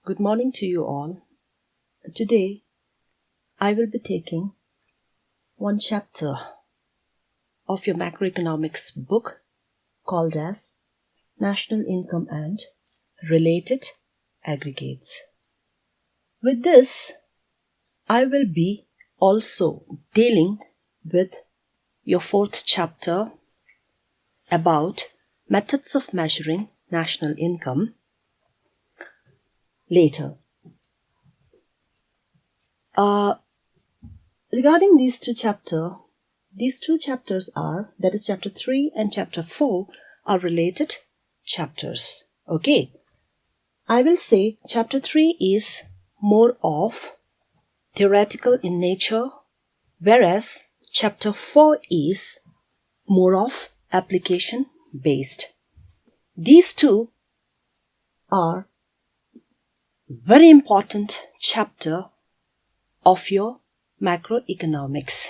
Good morning to you all. Today, I will be taking one chapter of your macroeconomics book called as National Income and Related Aggregates. With this, I will be also dealing with your fourth chapter about methods of measuring national income later. Regarding these two chapters are, that is chapter 3 and chapter 4 are related chapters. Okay. I will say chapter 3 is more of theoretical in nature, whereas chapter 4 is more of application based. These two are very important chapter of your macroeconomics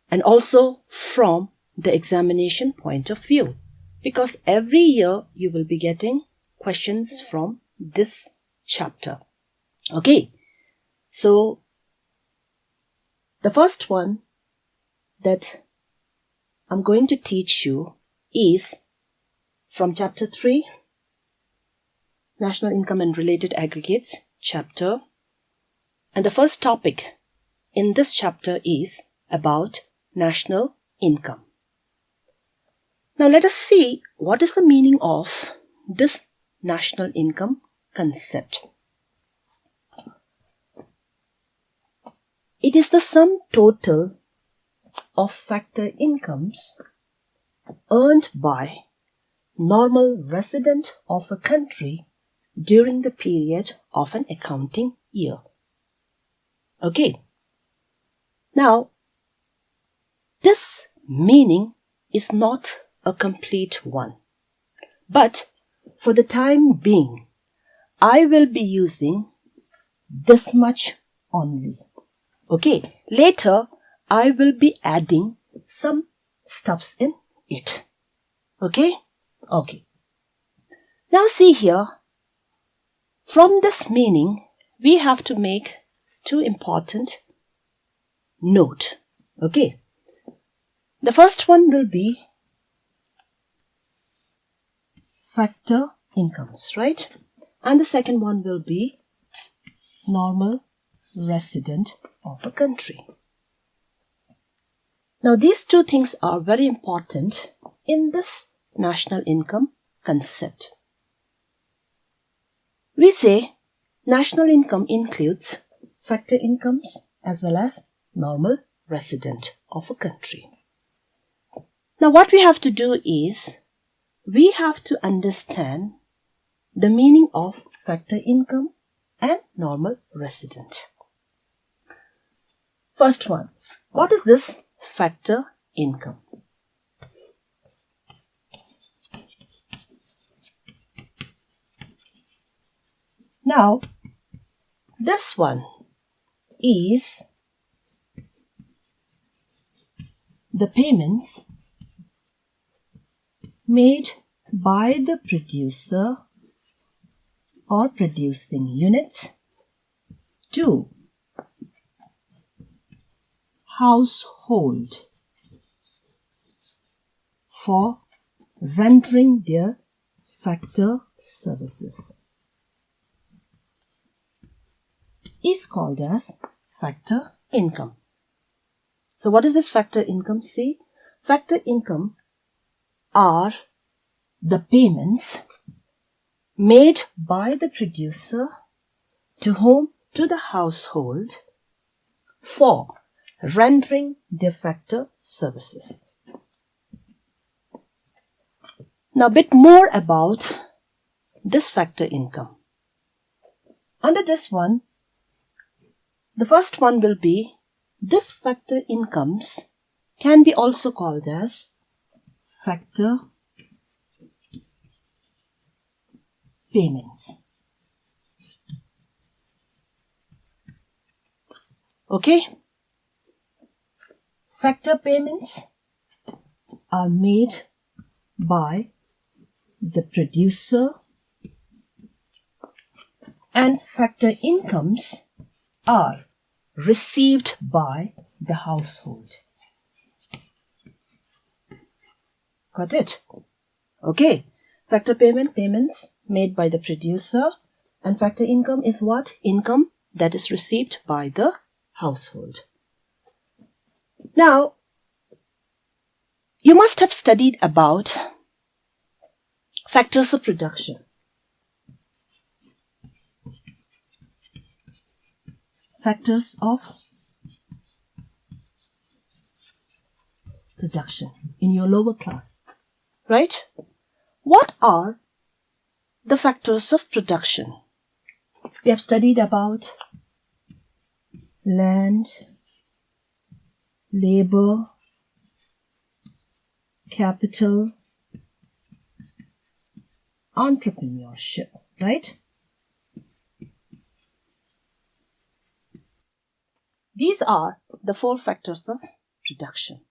and also from the examination point of view, because every year you will be getting questions from this chapter. Okay, so the first one that I'm going to teach you is from chapter 3, National Income and Related Aggregates chapter. And the first topic in this chapter is about national income. Now let us see what is the meaning of this national income concept. It is the sum total of factor incomes earned by normal resident of a country during the period of an accounting year. Okay. Now, this meaning is not a complete one, but for the time being, I will be using this much only. Okay. Later, I will be adding some stuffs in it. Okay. Okay. Now see here, from this meaning, we have to make two important note. Okay. The first one will be factor incomes, right? And the second one will be normal resident of a country. Now these two things are very important in this national income concept. We say national income includes factor incomes as well as normal resident of a country. Now what we have to do is, we have to understand the meaning of factor income and normal resident. First one, what is this factor income? Now, this one is the payments made by the producer or producing units to household for rendering their factor services is called as factor income. So what is this factor income? See, factor income are the payments made by the producer to whom? To the household for rendering their factor services. Now a bit more about this factor income. Under this one, the first one will be, this factor incomes can be also called as factor payments. Okay? Factor payments are made by the producer and factor incomes are received by the household. Got it? Okay. Factor payments made by the producer, and factor income is what? Income that is received by the household. Now, you must have studied about factors of production. Factors of production in your lower class, right? What are the factors of production? We have studied about land, labor, capital, entrepreneurship, right? These are the 4 factors of production.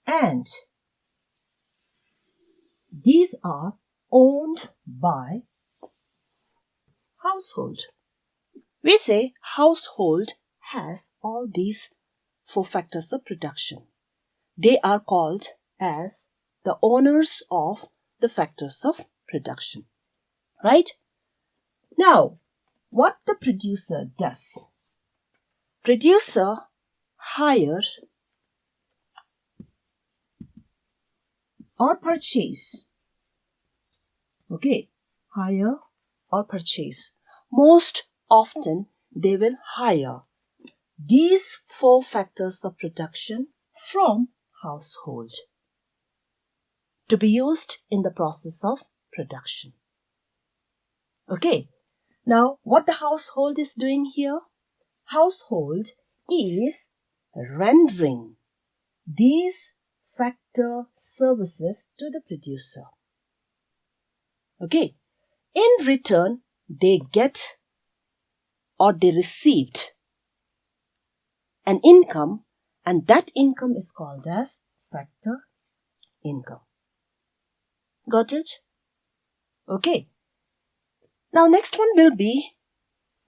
And these are owned by household. We say household has all these 4 factors of production. They are called as the owners of the factors of production, right? Now, what the producer does? Producer hire or purchase. Okay, hire or purchase. Most often they will hire these 4 factors of production from household to be used in the process of production. Okay, now what the household is doing here? Household is rendering these factor services to the producer. Okay, in return, they get or they received an income, and that income is called as factor income. Got it? Okay. Now, next one will be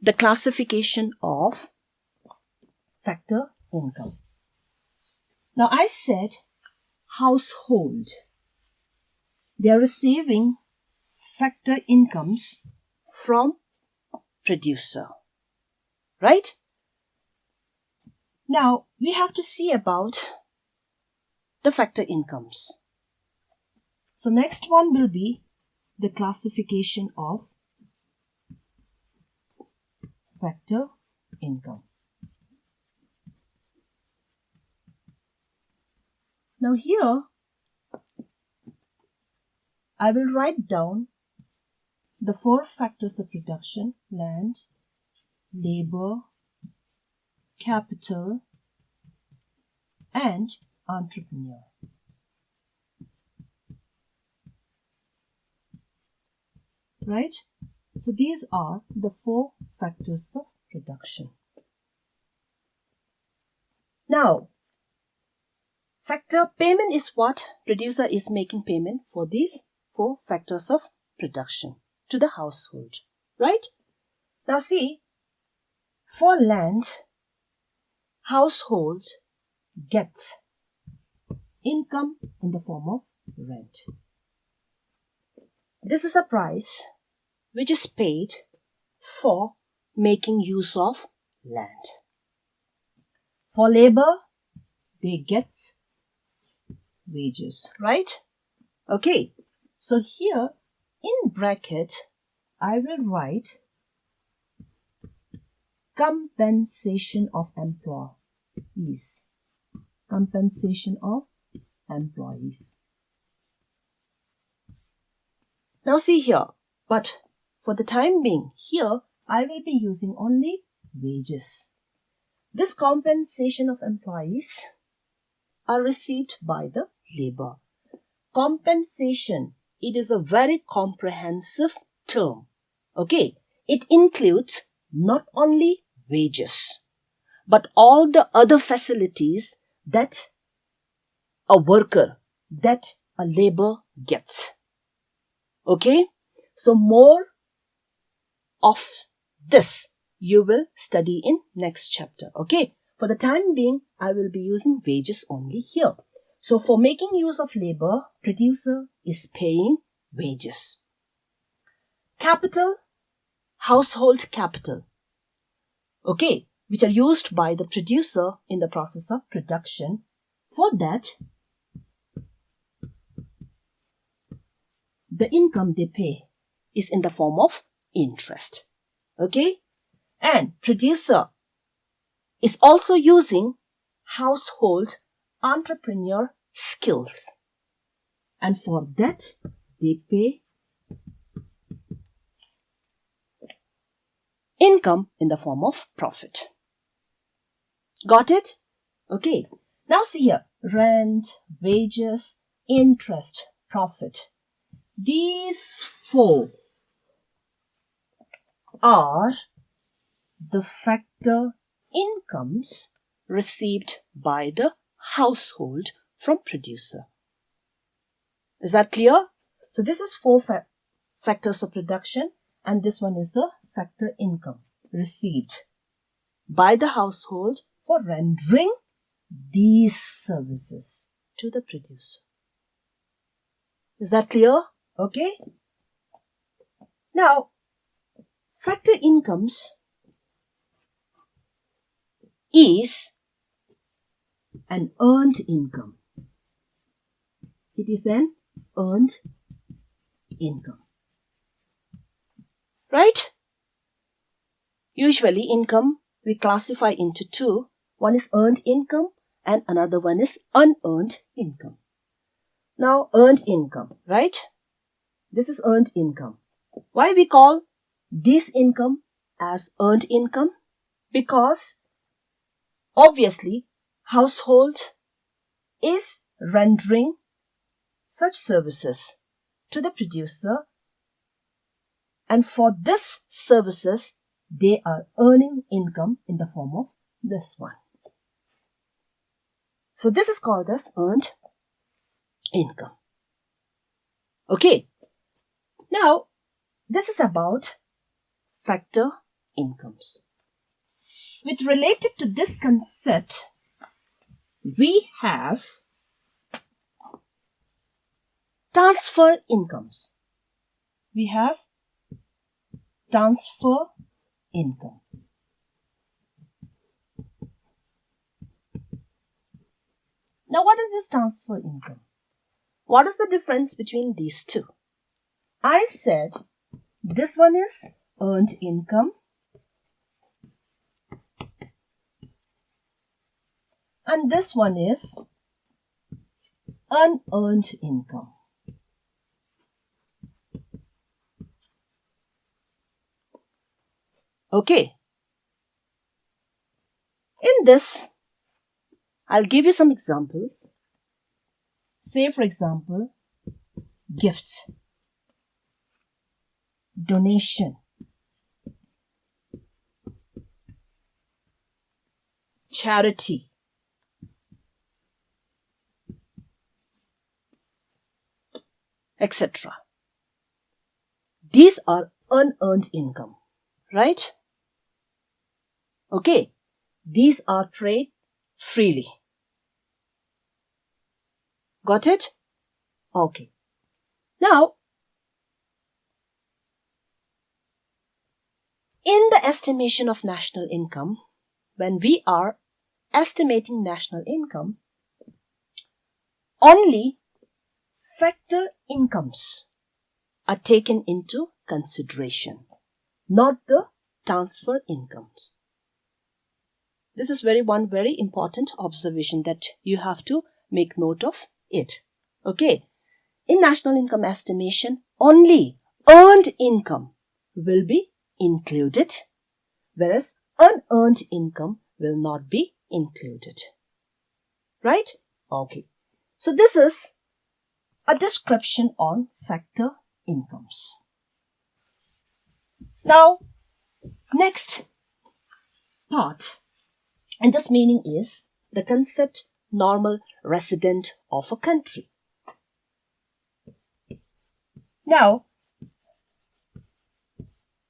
the classification of factor income. Now, I said household. They are receiving factor incomes from producer, right? Now, we have to see about the factor incomes. So, next one will be the classification of factor income. Now, here, I will write down the 4 factors of production: land, labor, capital, and entrepreneur. Right? So these are the 4 factors of production. Now, factor payment is what? Producer is making payment for these 4 factors of production to the household. Right? Now see, for land, household gets income in the form of rent. This is the price which is paid for making use of land. For labor, they get wages, right? Okay, so here in bracket, I will write compensation of employees. Compensation of employees. Now see here, but for the time being, here I will be using only wages. This compensation of employees are received by the labor. Compensation, it is a very comprehensive term. Okay, it includes not only wages, but all the other facilities that a worker, that a labor gets. Okay, so more of this you will study in next chapter. Okay. For the time being, I will be using wages only here. So for making use of labor, producer is paying wages. Capital, household capital. Okay. Which are used by the producer in the process of production. For that, the income they pay is in the form of interest. Okay? And producer is also using household entrepreneur skills. And for that, they pay income in the form of profit. Got it? Okay. Now see here. Rent, wages, interest, profit. These four are the factor incomes received by the household from producer. Is that clear? So this is four factors of production, and this one is the factor income received by the household for rendering these services to the producer. Is that clear? Okay. Now, factor incomes is an earned income. It is an earned income. Right? Usually income we classify into two. One is earned income and another one is unearned income. Now earned income, right? This is earned income. Why we call this income as earned income? Because obviously household is rendering such services to the producer, and for this services they are earning income in the form of this one. So this is called as earned income. Okay. Now this is about factor incomes. With related to this concept, we have transfer incomes. We have transfer income. Now what is this transfer income? What is the difference between these two? I said this one is earned income and this one is unearned income. Okay. In this, I'll give you some examples. Say, for example, gifts, donation, charity, etc. These are unearned income, right? Okay. These are paid freely. Got it? Okay. Now, in the estimation of national income, when we are estimating national income, only factor incomes are taken into consideration, not the transfer incomes. This is one very important observation that you have to make note of it. Okay. In national income estimation, only earned income will be included, whereas unearned income will not be included. Right? Okay. So this is a description on factor incomes. Now, next part, and this meaning is the concept normal resident of a country. Now,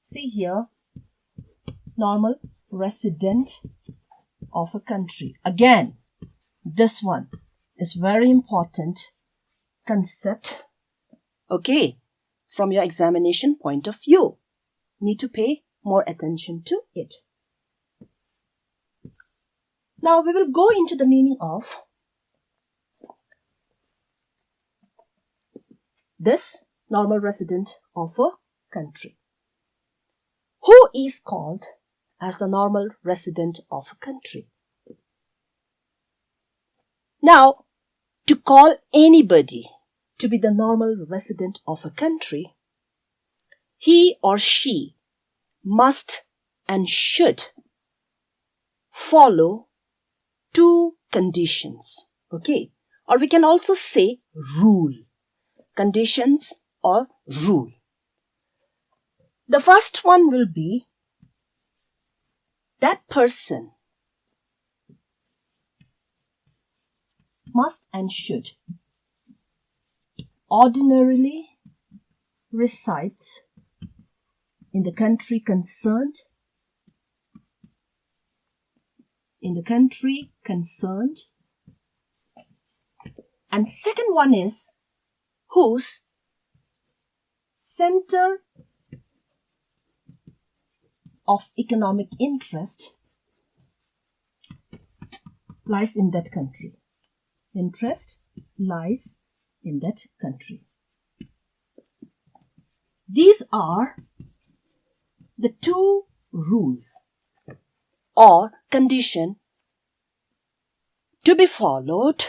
see here, normal resident of a country. Again, this one is very important concept, okay, from your examination point of view. Need to pay more attention to it. Now we will go into the meaning of this normal resident of a country. Who is called as the normal resident of a country? Now, to call anybody to be the normal resident of a country, he or she must and should follow two conditions, okay? Or we can also say rule. Conditions or rule. The first one will be that person must and should ordinarily resides in the country concerned, and second one is whose center of economic interest lies in that country. Interest lies in that country. These are the two rules or condition to be followed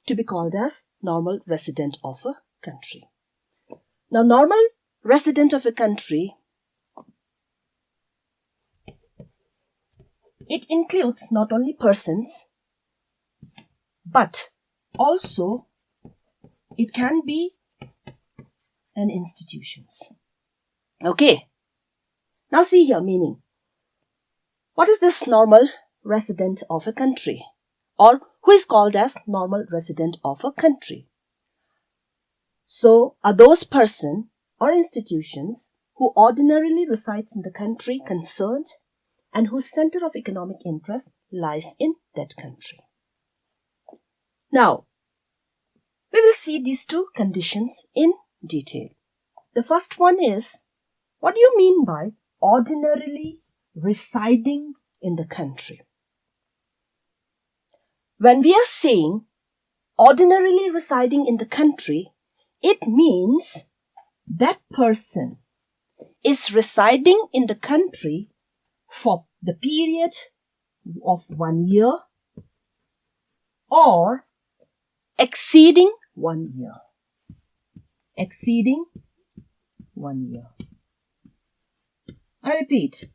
to be called as normal resident of a country. Now, normal resident of a country, it includes not only persons, but also it can be an institutions. Okay. Now see here meaning. What is this normal resident of a country? Or who is called as normal resident of a country? So are those person or institutions who ordinarily resides in the country concerned and whose center of economic interest lies in that country. Now, we will see these two conditions in detail. The first one is, what do you mean by ordinarily residing in the country? When we are saying ordinarily residing in the country, it means that person is residing in the country for the period of 1 year or exceeding 1 year. Exceeding 1 year. I repeat,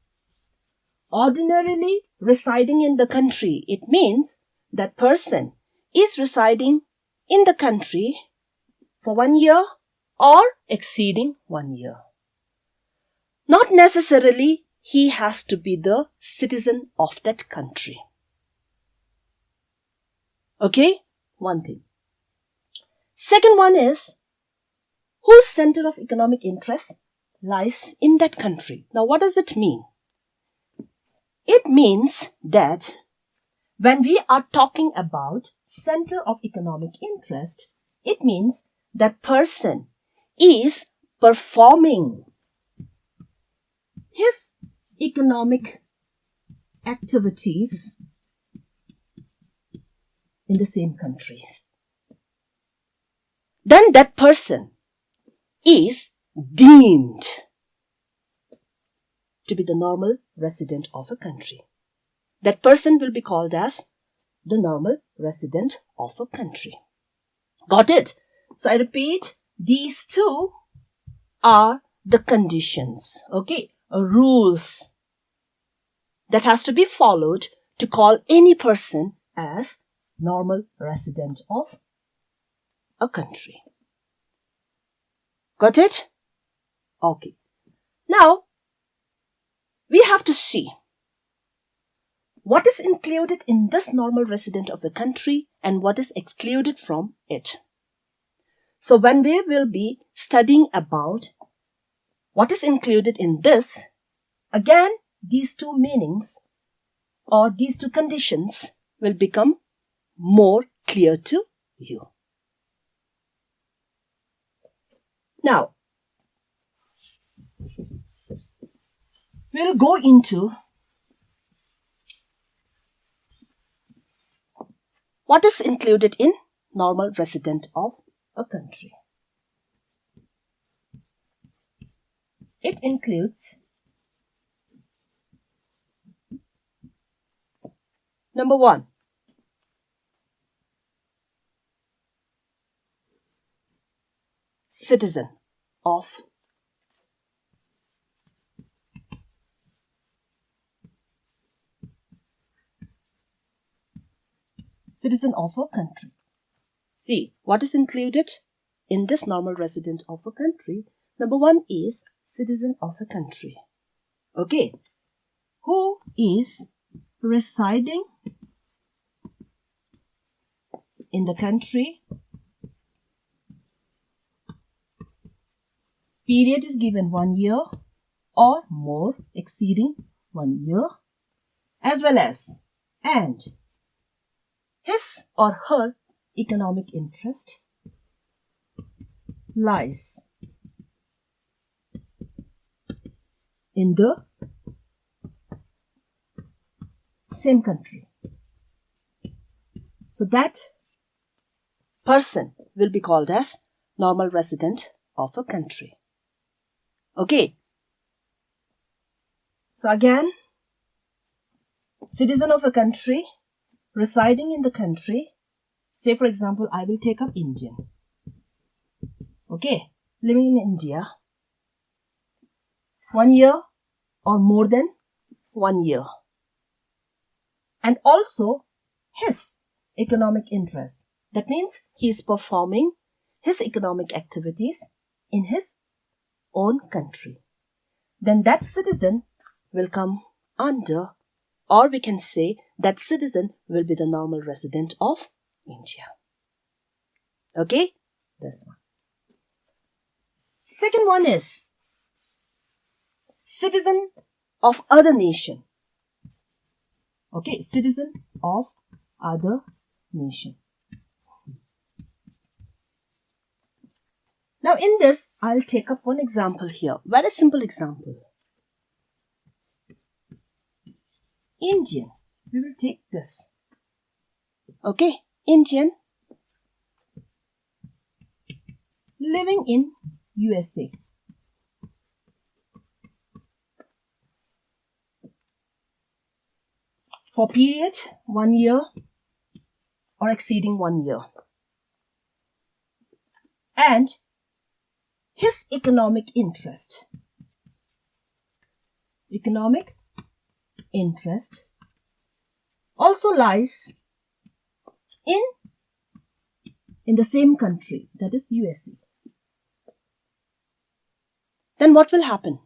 ordinarily residing in the country, it means that person is residing in the country for 1 year or exceeding 1 year. Not necessarily he has to be the citizen of that country. Okay, one thing. Second one is, whose center of economic interest lies in that country. Now, what does it mean? It means that when we are talking about center of economic interest, it means that person is performing his economic activities in the same countries. Then that person is deemed to be the normal resident of a country. That person will be called as the normal resident of a country. Got it? So I repeat, these two are the conditions, okay, rules that has to be followed to call any person as normal resident of a country. Got it? Okay. Now, we have to see what is included in this normal resident of a country and what is excluded from it. So when we will be studying about what is included in this, again, these two meanings or these two conditions will become more clear to you. Now, we'll go into what is included in normal resident of a country. It includes number 1, citizen of a country. See, what is included in this normal resident of a country? Number 1 is citizen of a country. Okay. Who is residing in the country? Period is given 1 year or more, exceeding 1 year, as well as, and his or her economic interest lies in the same country. So that person will be called as normal resident of a country. Okay. So again, citizen of a country, residing in the country. Say for example, I will take up Indian. Okay, living in India 1 year or more than 1 year. And also his economic interest. That means he is performing his economic activities in his own country. Then that citizen will come under, or we can say that citizen will be the normal resident of India. Okay, this one. Second one is citizen of other nation. Okay, citizen of other nation. Now in this, I'll take up one example here. Very simple example. Indian. We will take this. Okay, Indian living in USA. For period 1 year or exceeding 1 year. And his economic interest also lies in the same country, that is USA. Then what will happen?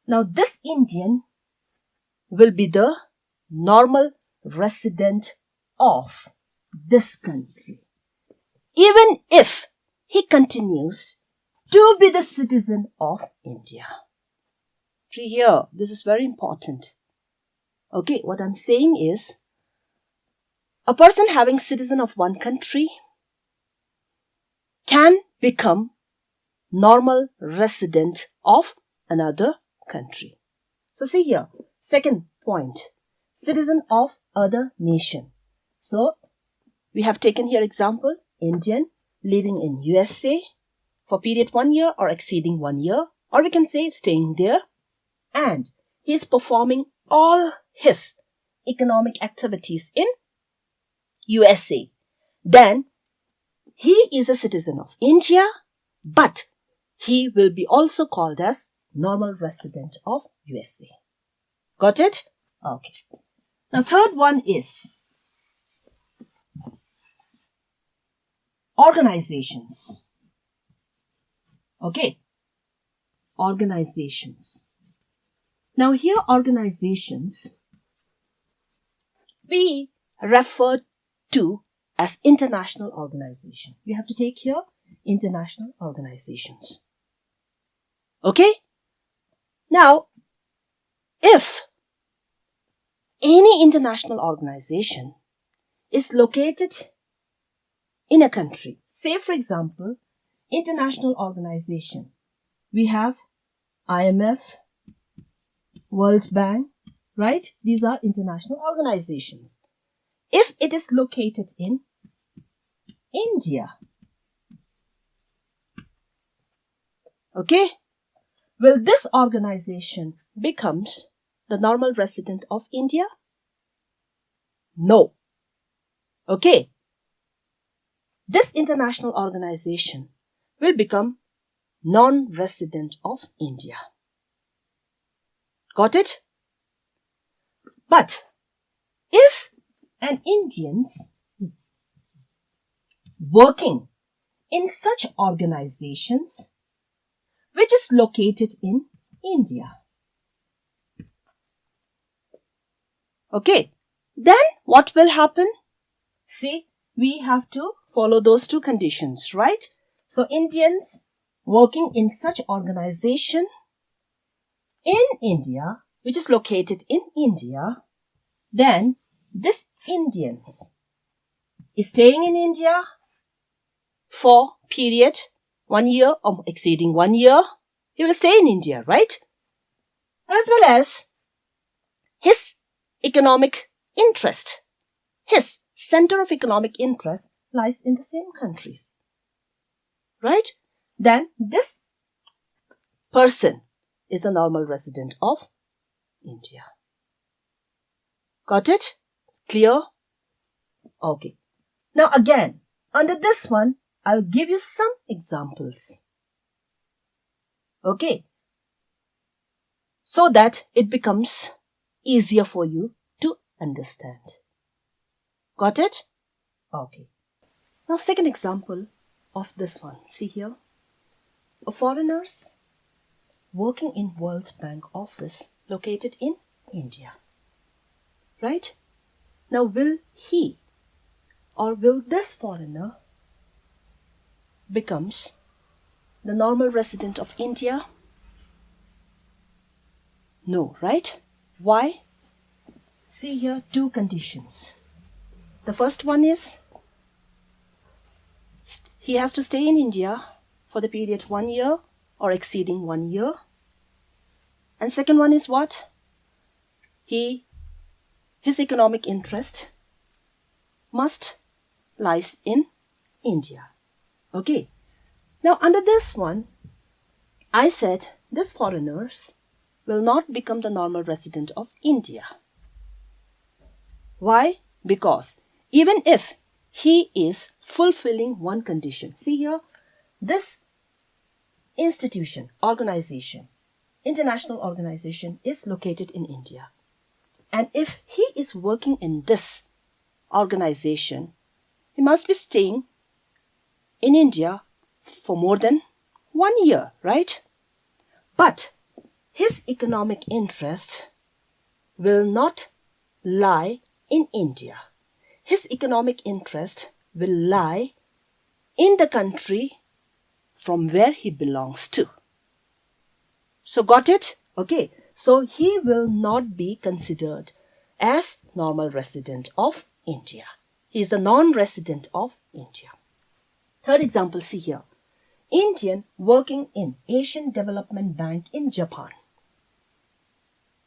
Now this Indian will be the normal resident of this country, even if he continues to be the citizen of India. See here, this is very important. Okay, what I'm saying is, a person having citizen of one country can become normal resident of another country. So see here, second point, citizen of other nation. So we have taken here example, Indian living in USA for period 1 year or exceeding 1 year, or we can say staying there, and he is performing all his economic activities in USA. Then he is a citizen of India, but he will be also called as normal resident of USA. Got it? Okay. Now third one is organizations. Okay. Organizations. Now here organizations we refer to as international organization. You have to take here international organizations. Okay? Now, if any international organization is located in a country, say for example, international organization, we have IMF, World Bank, right? These are international organizations. If it is located in India, okay, will this organization becomes the normal resident of India? No. Okay. This international organization will become non-resident of India. Got it? But if an Indian's working in such organizations which is located in India, okay, then what will happen? See, we have to follow those two conditions, right? So Indians working in such organization in India, which is located in India, then this Indians is staying in India for period 1 year or exceeding 1 year. He will stay in India, right? As well as his economic interest, his center of economic interest lies in the same countries, right? Then this person is the normal resident of India. Got it? Clear? Okay. Now again, under this one, I'll give you some examples. Okay. So that it becomes easier for you to understand. Got it? Okay. Now second example of this one. See here. A foreigners working in World Bank office located in India. Right? Now will he or will this foreigner becomes the normal resident of India? No, right? Why? See here two conditions. The first one is he has to stay in India for the period 1 year or exceeding 1 year. And second one is what? His economic interest must lies in India. Okay. Now under this one, I said this foreigners will not become the normal resident of India. Why? Because even if he is fulfilling one condition. See here, this institution, organization, international organization is located in India. And if he is working in this organization, he must be staying in India for more than 1 year, right? But his economic interest will not lie in India. His economic interest will lie in the country from where he belongs to. So got it? Okay. So he will not be considered as normal resident of India. He is the non-resident of India. Third example, see here. Indian working in Asian Development Bank in Japan.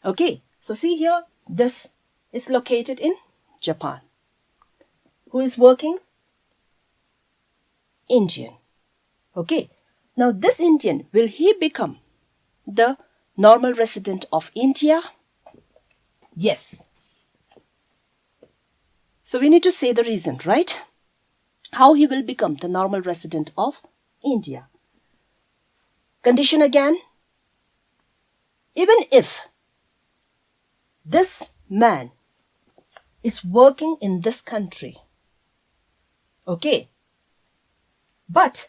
Okay, so see here, this is located in Japan. Who is working? Indian. Okay, now this Indian, will he become the normal resident of India? Yes. So we need to say the reason, right? How he will become the normal resident of India. Condition again. Even if this man is working in this country, okay, but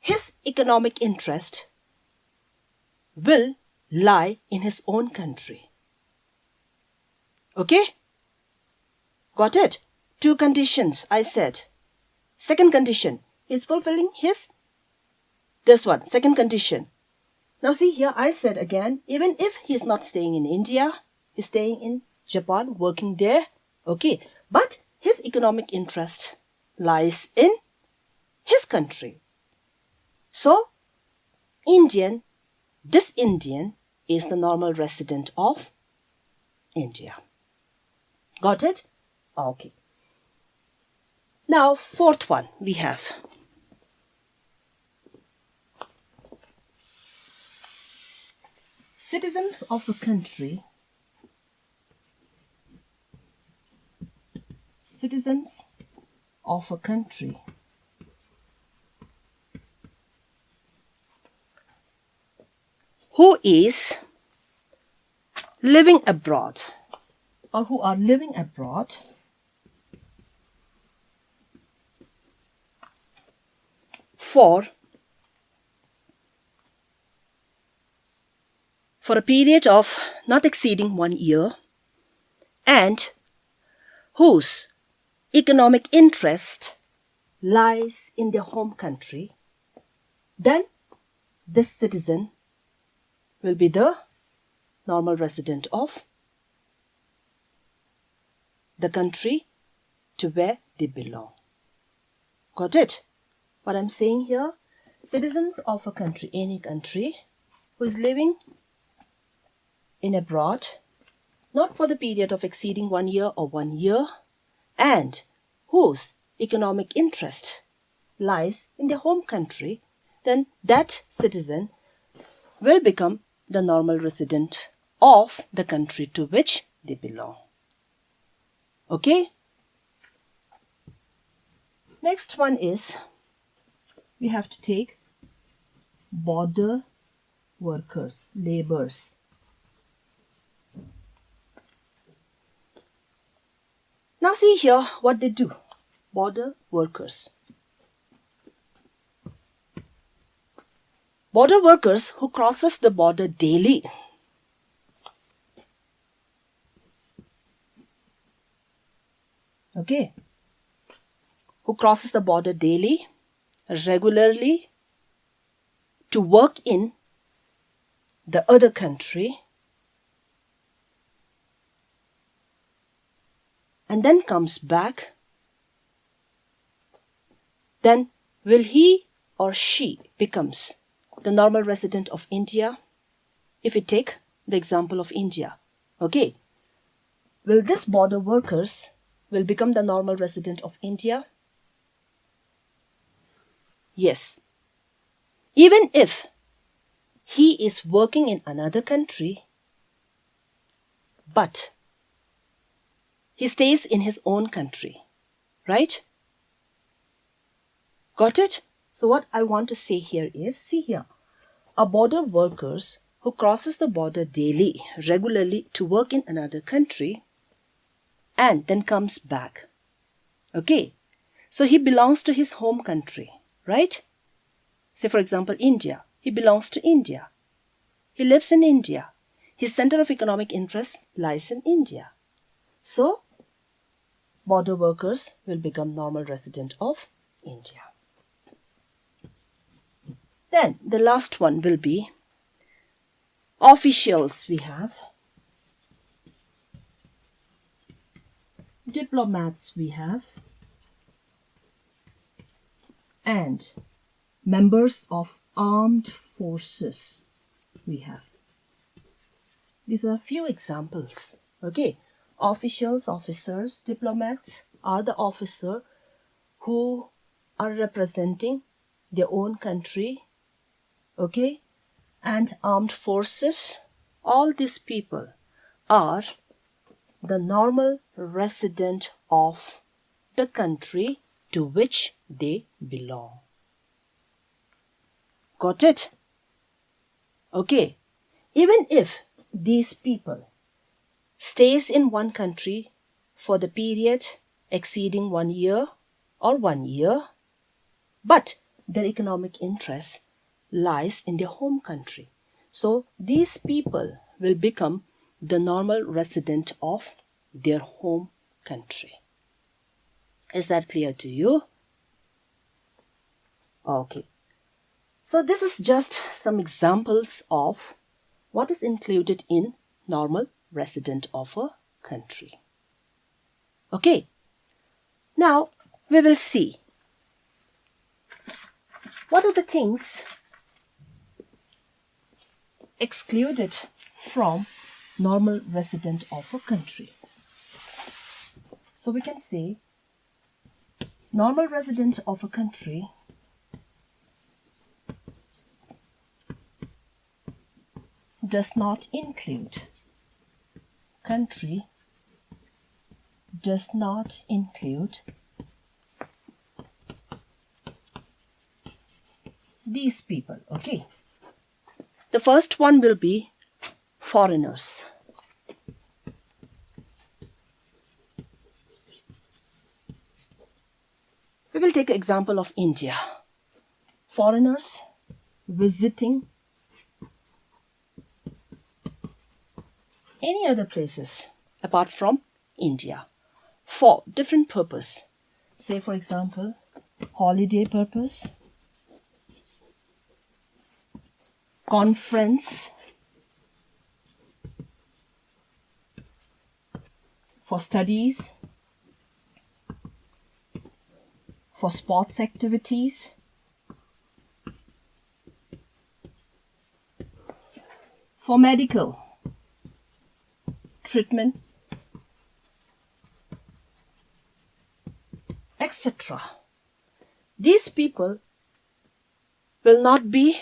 his economic interest will lie in his own country. Okay? Got it? Two conditions I said. Second condition, he is fulfilling this one. Second condition, Now see here, I said again, even if he's not staying in India, he's staying in Japan, working there, okay, but his economic interest lies in his country. So, this Indian is the normal resident of India. Got it? Okay. Now, fourth one we have. Citizens of a country. Citizens of a country who is living abroad or who are living abroad for a period of not exceeding 1 year and whose economic interest lies in their home country, then this citizen will be the normal resident of the country to where they belong. Got it? What I'm saying here, citizens of a country, any country, who is living in abroad, not for the period of exceeding 1 year or 1 year, and whose economic interest lies in their home country, then that citizen will become the normal resident of the country to which they belong. Okay? Next one is, we have to take border workers, laborers. Now see here what they do. Border workers. Border workers who crosses the border daily. Okay. Who crosses the border daily, regularly, to work in the other country, and then comes back, then will he or she becomes the normal resident of India? If we take the example of India, okay, will this border workers will become the normal resident of India? Yes. Even if he is working in another country, but he stays in his own country, right? Got it? So what I want to say here is, see here, a border workers who crosses the border daily, regularly to work in another country and then comes back. Okay, so he belongs to his home country, right? Say for example, India. He belongs to India. He lives in India. His center of economic interest lies in India. So, border workers will become normal resident of India. Then the last one will be officials. We have diplomats, we have, and members of armed forces we have. These are a few examples. Okay, officials, officers, diplomats are the officer who are representing their own country. Okay, and armed forces, all these people are the normal resident of the country to which they belong. Got it? Okay, even if these people stays in one country for the period exceeding 1 year or 1 year, but their economic interest lies in their home country. So these people will become the normal resident of their home country. Is that clear to you? Okay. So this is just some examples of what is included in normal resident of a country. Okay, now we will see what are the things excluded from normal resident of a country. So we can say normal resident of a country does not include these people. Okay, the first one will be foreigners. We will take an example of India. Foreigners visiting any other places apart from India for different purpose. Say for example, holiday purpose, conference, for studies, for sports activities, for medical treatment, etc. These people will not be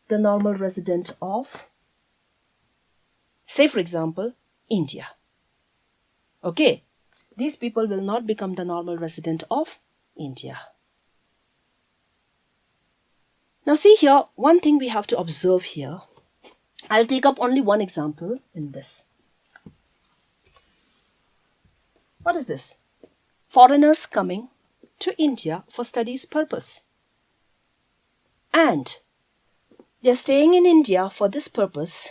the normal resident of, say for example, India. Okay, these people will not become the normal resident of India. Now see here, one thing we have to observe here. I'll take up only one example in this. What is this? Foreigners coming to India for studies purpose. And they are staying in India for this purpose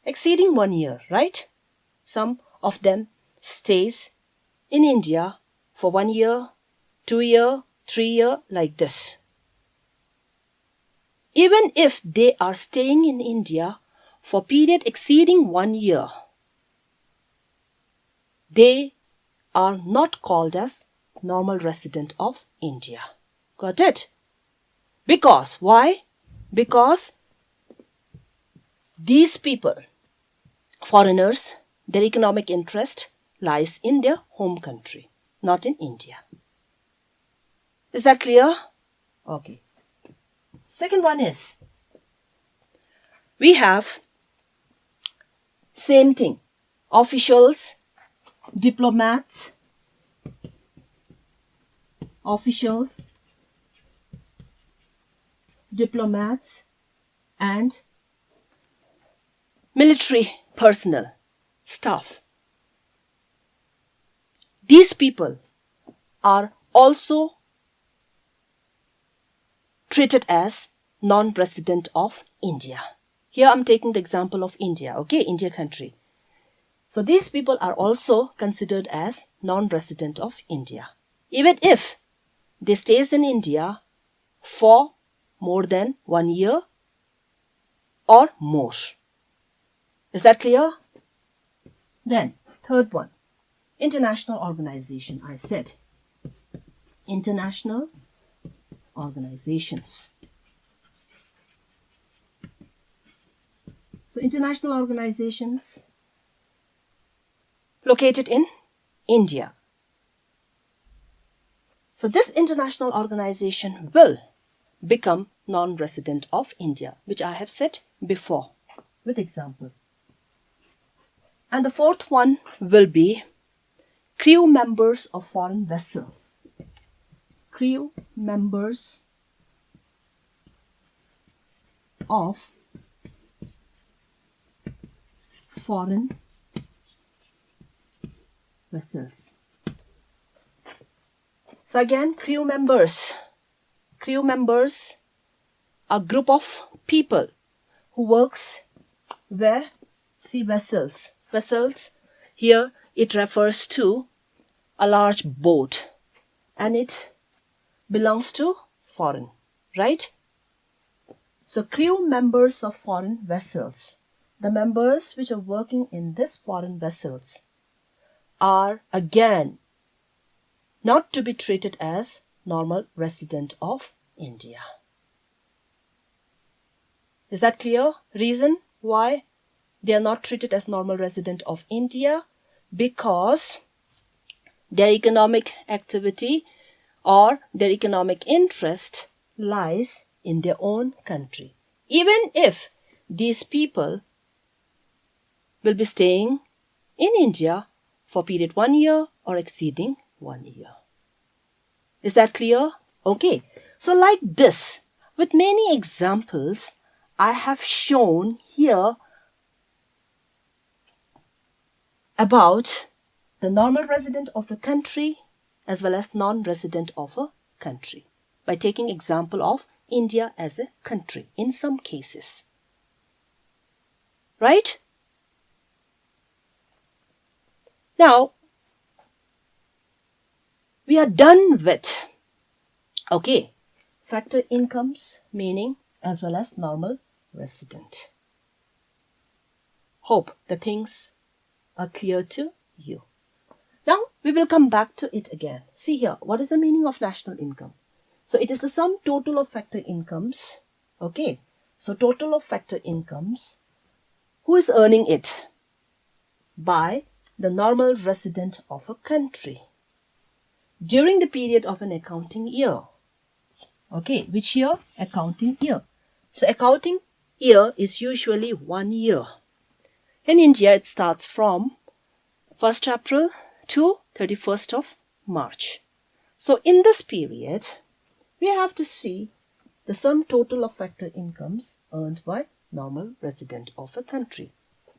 exceeding 1 year, right? Some of them stays in India for 1 year, 2 year, 3 year, like this. Even if they are staying in India for period exceeding 1 year, they are not called as normal resident of India. Got it? Because, why? Because these people, foreigners, their economic interest lies in their home country, not in India. Is that clear? Okay. Second one is, we have same thing, officials, diplomats, and military personnel, staff. These people are also treated as non-resident of India. Here I'm taking the example of India, okay, India country. So these people are also considered as non-resident of India, even if they stays in India for more than 1 year or more. Is that clear? Then, third one, international organization. I said international organizations. So, international organizations located in India. So, this international organization will become non-resident of India, which I have said before with example. And the fourth one will be crew members of foreign vessels. Crew members of foreign vessels. So again, crew members. Crew members are a group of people who works where? See, vessels. Vessels, here it refers to a large boat and it belongs to foreign, right? So crew members of foreign vessels, the members which are working in this foreign vessels, are again not to be treated as normal resident of India. Is that clear? Reason why they are not treated as normal resident of India? Because their economic activity or their economic interest lies in their own country. Even if these people will be staying in India for period 1 year or exceeding 1 year. Is that clear? Okay. So like this, with many examples, I have shown here about the normal resident of a country as well as non-resident of a country by taking example of India as a country in some cases. Right? Now, we are done with, okay, factor incomes, meaning as well as normal resident. Hope the things are clear to you. Now, we will come back to it again. See here, what is the meaning of national income? So, it is the sum total of factor incomes. Okay, so total of factor incomes. Who is earning it? By the normal resident of a country during the period of an accounting year. Okay, which year? Accounting year. So, accounting year is usually 1 year. In India, it starts from 1st April to 31st of March. So, in this period, we have to see the sum total of factor incomes earned by normal resident of a country.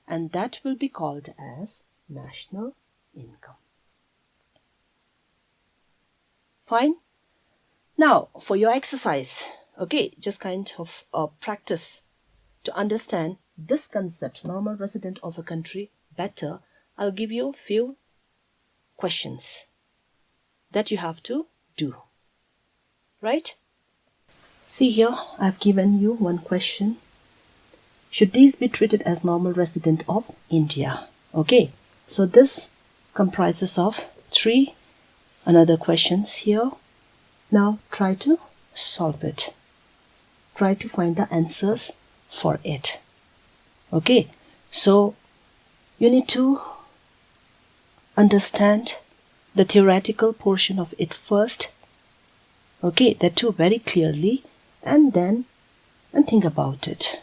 And that will be called as national income. Fine? Now, for your exercise, okay, just kind of practice to understand this concept, normal resident of a country, better. I'll give you a few questions that you have to do. Right? See here, I've given you one question. Should these be treated as normal resident of India? Okay, so this comprises of 3 another questions here. Now try to solve it. Try to find the answers for it. Okay, so you need to understand the theoretical portion of it first. Okay, that too very clearly, and then think about it.